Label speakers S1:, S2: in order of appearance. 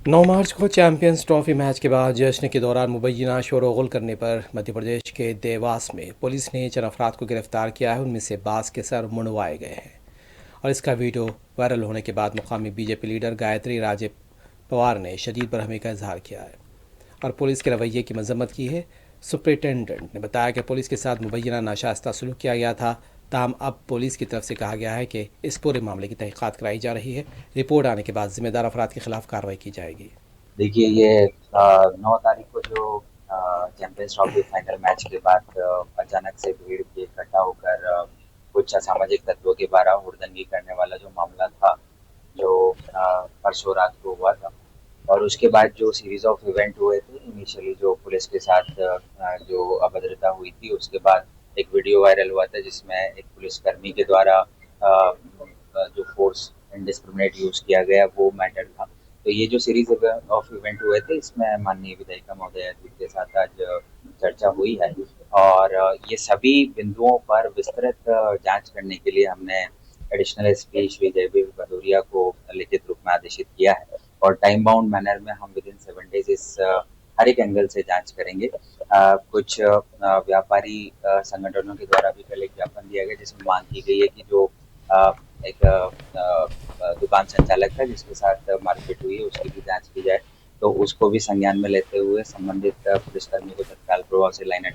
S1: 9 मार्च को champions trophy match के बाद जश्न के दौरान मुबैना शोरगुल करने पर मध्य प्रदेश के देवास में पुलिस ने चंद अफराद को गिरफ्तार किया है। उनमें से बास के सर मुंडवाए गए हैं और इसका वीडियो वायरल होने के बाद मुकामी बीजेपी लीडर गायत्री राजे पवार ने शदीद बरहमी का इजहार किया है और पुलिस के रवैये की मजम्मत की है। सुप्रिंटेंडेंट ने बताया कि पुलिस के साथ मुबैना नाशास्ता सलूक किया गया था। ताहम अब पुलिस की तरफ से कहा गया है कि इस पूरे मामले की तहकीकात कराई जा रही है। रिपोर्ट आने के बाद जिम्मेदार अफराद के खिलाफ कार्रवाई की जाएगी।
S2: देखिए ये 9 तारीख को जो चैंपियंस ट्रॉफी फाइनल मैच के बाद अचानक से भीड़ के इकट्ठा होकर कुछ असामाजिक तत्वों के द्वारा हुड़दंगी करने वाला जो मामला था, जो परसों रात को हुआ था। और उसके बाद जो सीरीज ऑफ इवेंट हुए थे, इनिशियली जो पुलिस के साथ जो अभद्रता हुई थी, उसके बाद एक वीडियो वायरल हुआ था जिसमें एक पुलिसकर्मी के द्वारा जो फोर्स इंडिस्क्रिमिनेट यूज किया गया, वो मैटर था। तो ये जो सीरीज ऑफ इवेंट हुए थे, इसमें माननीय विधायिका महोदया जी के साथ आज चर्चा हुई है। और ये सभी बिंदुओं पर विस्तृत जांच करने के लिए हमने एडिशनल एसपी श्री जयवीर भदौरिया को लिखित रूप में आदेशित किया है। और टाइम बाउंड मैनर में हम विद इन 7 डेज इस हर एक एंगल से जांच करेंगे। कुछ व्यापारी संगठनों के द्वारा भी कल एक ज्ञापन दिया गया जिसमें मांग की गई है कि जो एक दुकान संचालक था जिसके साथ मारपीट हुई है, उसकी भी जांच की जाए। तो उसको भी संज्ञान में लेते हुए संबंधित पुलिसकर्मी को तत्काल प्रभाव से लाइन